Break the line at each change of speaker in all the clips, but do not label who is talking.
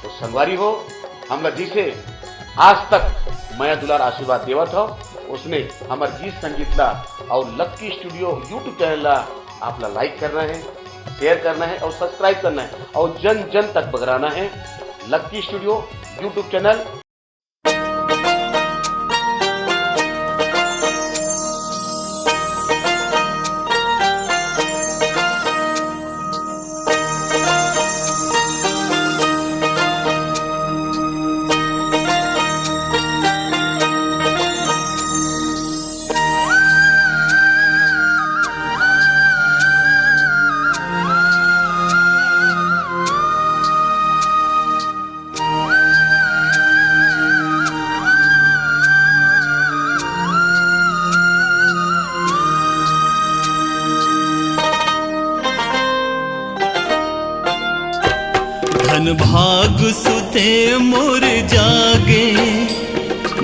तो संगवारी हो हमला जिसे आज तक मैं दुलार आशीर्वाद देवत हो उसने हमारे गीत संगीत ला और लक्की स्टूडियो यूट्यूब चैनल ला आपला लाइक करना है, शेयर करना है और सब्सक्राइब करना है और जन जन तक बगराना है। Lucky studio YouTube channel.
धन भाग सुते मोर जागे,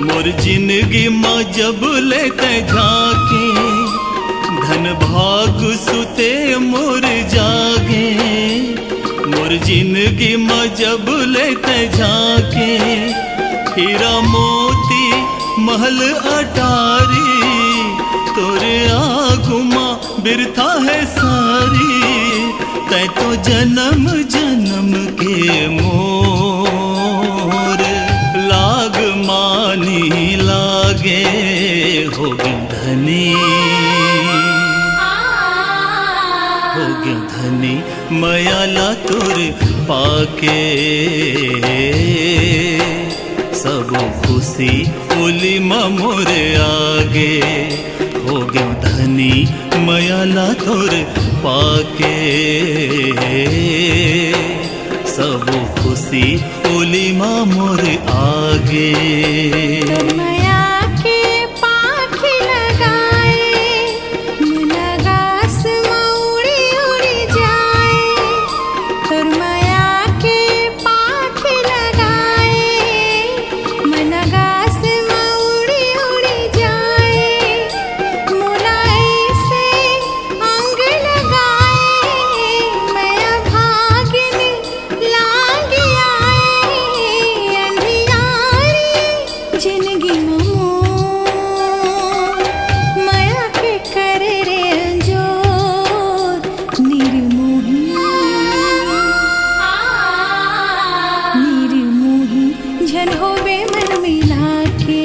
मोर जिंदगी माँ जब लेते झाके। धन भाग सुते मोर जागे, मोर जिंदगी माँ जब लेते झाके। हीरा मोती महल अटारी, तोरे आगुमा बिरथा है सारी। तै तो जन्म जन्म के मोर लाग मानी लागे होगी धनी, होगी धनी मयाला तोर पाके। सब खुशी ओली मोर आगे होगी धनी मयाला तोर पाके। सब खुशी ओली माँ मोर आगे।
मया के पाखी लगाए, मनगास मौड़ी उड़ी जाए। तोर मया के पाखी लगाए, मनगास मौड़ी उड़ी जाए। मुलाई से अंग लगाए, मया भागिनी लागी आए। अंधियारी जिंदगी मोर, मया के करे रे अंजोर। निर्मोही निर्मोही झन होवे मन मिला के।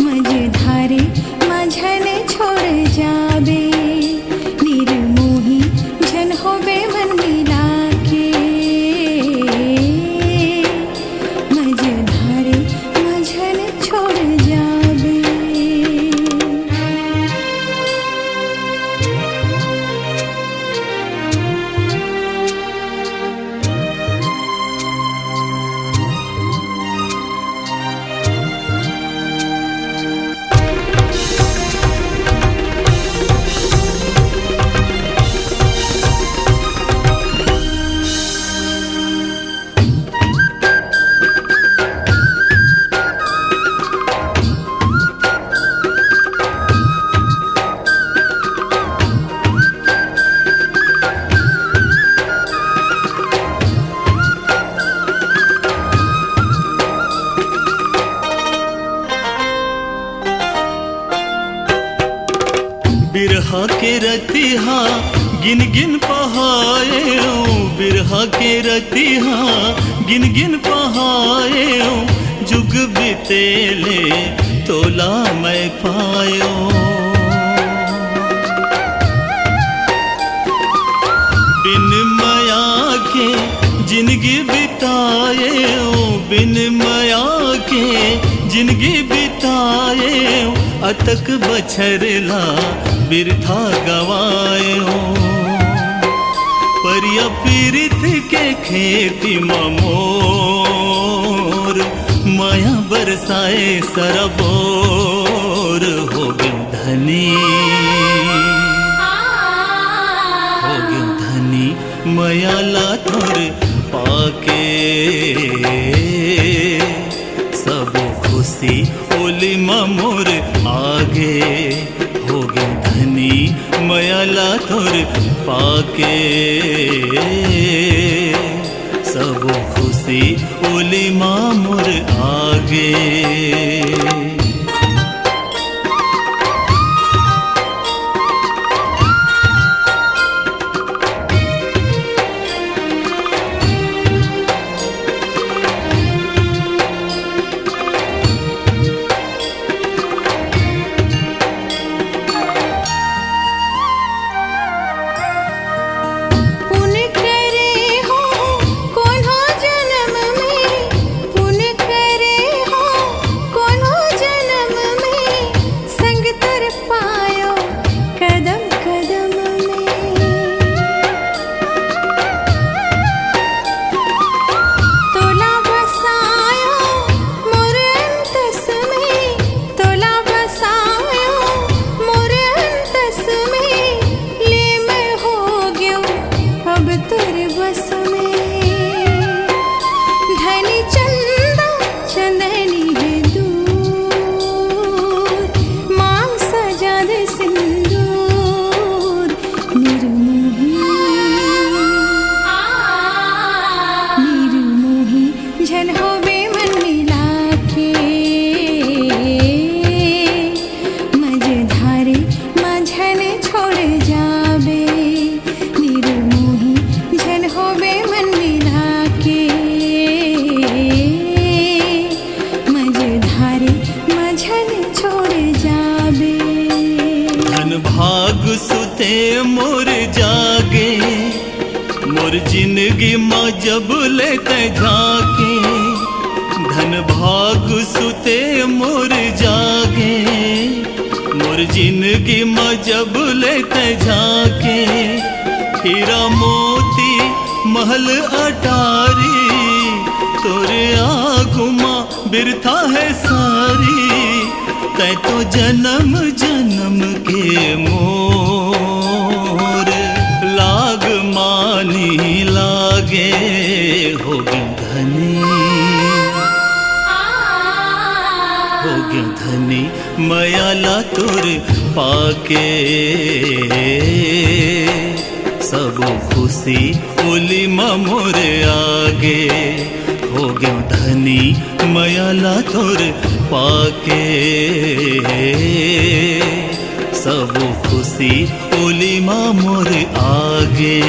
मझधारे माझन छोड़ जाबे, निर्मोही झन होवे मन मिला के। मझधारे माझन छोड़ जाबे।
बिरहा के रतिहा गिन गिन पहाए। बिरहा के रतिहा गिन गिन पहाए। जुग बितेले तोला मैं पायो। बिन माया के जिंदगी बिताए, बिन माया के जिंदगी बिताए। अतक बछरला बिरथा गवायो। परिया पीरित के खेती मोर, माया बरसाए सरबोर। हो गयो धनी, हो गयो धनी मयाला तोर पाके। सब खुशी ओली मोर आगे हो गई धनी मयाला तोर पाके। खुशी ओली माँ मोर आगे।
पुण्य करे हो कोनो जन्म में, पुण्य करे हो कोनो जन्म में, संग तर पायो कदम कदम में। तोला बसायो मोर अंतस में, तोला बसायो मोर अंतस में, ले मैं हो गयो अब तेरे बस में। धनी चंदा चंदनी है दूर, मांग सजा दे सिंदूर, निर्मोही निर्मोही झन होवे मन मिला के। मझधारे माझन छोड़ जाबे, निर्मोही झन होवे मन मिला के। मझधारे माझन छोड़ जाबे।
धन भाग सुते मोर जागे, मोर जिंदगी माँ जब लेते झाके। धन भाग सुते मोर जागे, मोर जिंदगी माँ जब लेते झाके। हीरा मोती महल अटारी, तोरे आगुमा बिरथा है सारी। तै तो जन्म जन्म के मोर लाग मानी लागे। होगी धनी होगी धनी मयाला तोर पाके। सब खुशी ओली माँ मोर आगे। हो गयो धनी मयाला तोर पाके। सब खुशी ओली माँ मोर आगे।